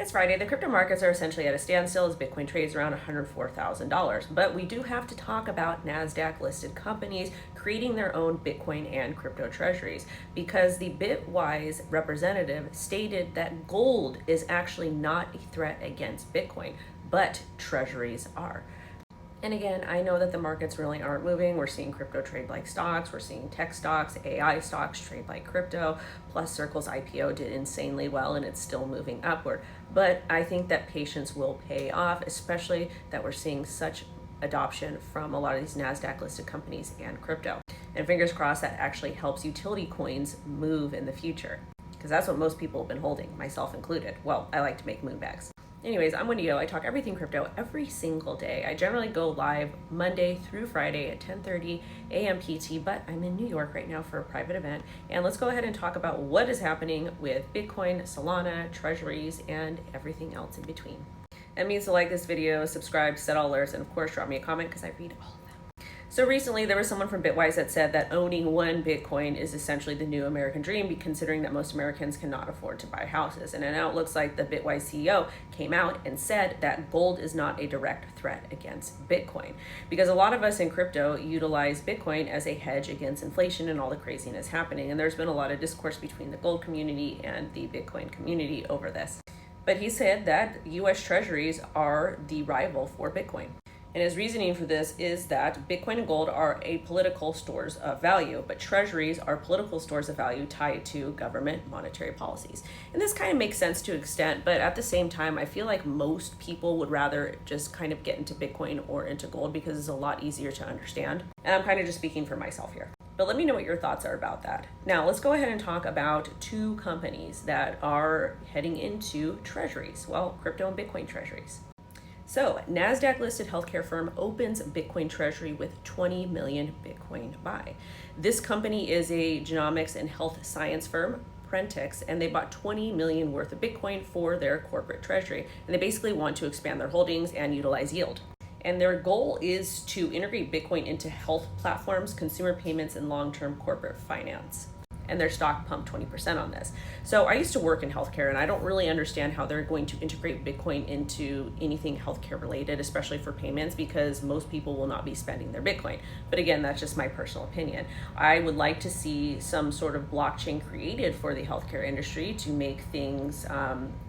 It's Friday. The crypto markets are essentially at a standstill as Bitcoin trades around $104,000. But we do have to talk about NASDAQ-listed companies creating their own Bitcoin and crypto treasuries, because the bitwise representative stated that gold is actually not a threat against Bitcoin, but treasuries are. And again, I know that the markets really aren't moving. We're seeing crypto trade like stocks. We're seeing tech stocks, AI stocks trade like crypto. Plus Circle's IPO did insanely well and it's still moving upward. But I think that patience will pay off, especially that we're seeing such adoption from a lot of these NASDAQ listed companies and crypto. And fingers crossed that actually helps utility coins move in the future, because that's what most people have been holding, myself included. Well, I like to make moon bags. Anyways, I'm WendyO. I talk everything crypto every single day. I generally go live Monday through Friday at 10:30 a.m. PT, but I'm in New York right now for a private event. And let's go ahead and talk about what is happening with Bitcoin, Solana, treasuries, and everything else in between. That means to like this video, subscribe, set all alerts, and of course, drop me a comment because I read all of them. So recently there was someone from Bitwise that said that owning one Bitcoin is essentially the new American dream, considering that most Americans cannot afford to buy houses. And now it looks like the Bitwise CEO came out and said that gold is not a direct threat against Bitcoin, because a lot of us in crypto utilize Bitcoin as a hedge against inflation and all the craziness happening. And there's been a lot of discourse between the gold community and the Bitcoin community over this. But he said that US treasuries are the rival for Bitcoin. And his reasoning for this is that Bitcoin and gold are apolitical stores of value, but treasuries are political stores of value tied to government monetary policies. And this kind of makes sense to an extent, but at the same time, I feel like most people would rather just kind of get into Bitcoin or into gold because it's a lot easier to understand. And I'm kind of just speaking for myself here. But let me know what your thoughts are about that. Now, let's go ahead and talk about two companies that are heading into treasuries. Well, crypto and Bitcoin treasuries. So, NASDAQ-listed healthcare firm opens Bitcoin treasury with 20 million Bitcoin buy. This company is a genomics and health science firm, Prentix, and they bought 20 million worth of Bitcoin for their corporate treasury. And they basically want to expand their holdings and utilize yield. And their goal is to integrate Bitcoin into health platforms, consumer payments, and long-term corporate finance. And their stock pumped 20% on this. So I used to work in healthcare, and I don't really understand how they're going to integrate Bitcoin into anything healthcare related, especially for payments, because most people will not be spending their Bitcoin. But again, that's just my personal opinion. I would like to see some sort of blockchain created for the healthcare industry to make things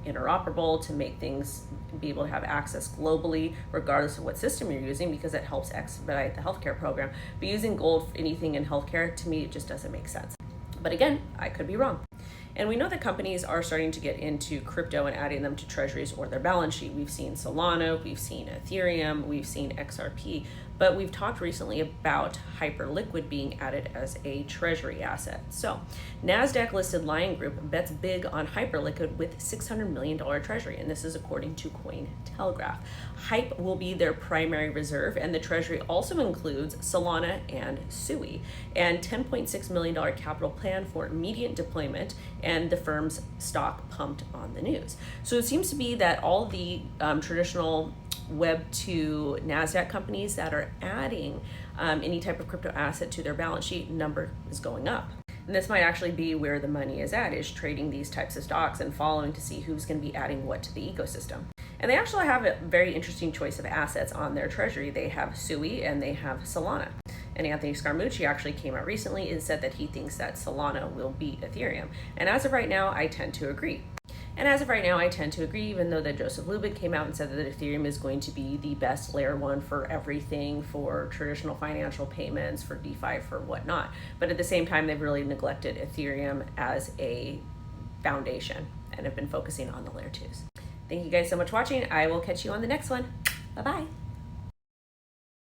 interoperable, to make things be able to have access globally, regardless of what system you're using, because it helps expedite the healthcare program. But using gold for anything in healthcare, to me, it just doesn't make sense. But again, I could be wrong. And we know that companies are starting to get into crypto and adding them to treasuries or their balance sheet. We've seen Solana, we've seen Ethereum, we've seen XRP, but we've talked recently about Hyperliquid being added as a treasury asset. So NASDAQ listed Lion Group bets big on Hyperliquid with $600 million treasury, and this is according to Cointelegraph. Hype will be their primary reserve, and the treasury also includes Solana and Sui, and $10.6 million capital plan for immediate deployment, and the firm's stock pumped on the news. So it seems to be that all the traditional Web2 NASDAQ companies that are adding any type of crypto asset to their balance sheet number is going up. And this might actually be where the money is at, is trading these types of stocks and following to see who's going to be adding what to the ecosystem. And they actually have a very interesting choice of assets on their treasury. They have Sui and they have Solana. And Anthony Scaramucci actually came out recently and said that he thinks that Solana will beat Ethereum. And as of right now, I tend to agree. Even though that Joseph Lubin came out and said that Ethereum is going to be the best layer one for everything, for traditional financial payments, for DeFi, for whatnot. But at the same time, they've really neglected Ethereum as a foundation and have been focusing on the layer twos. Thank you guys so much for watching. I will catch you on the next one. Bye-bye.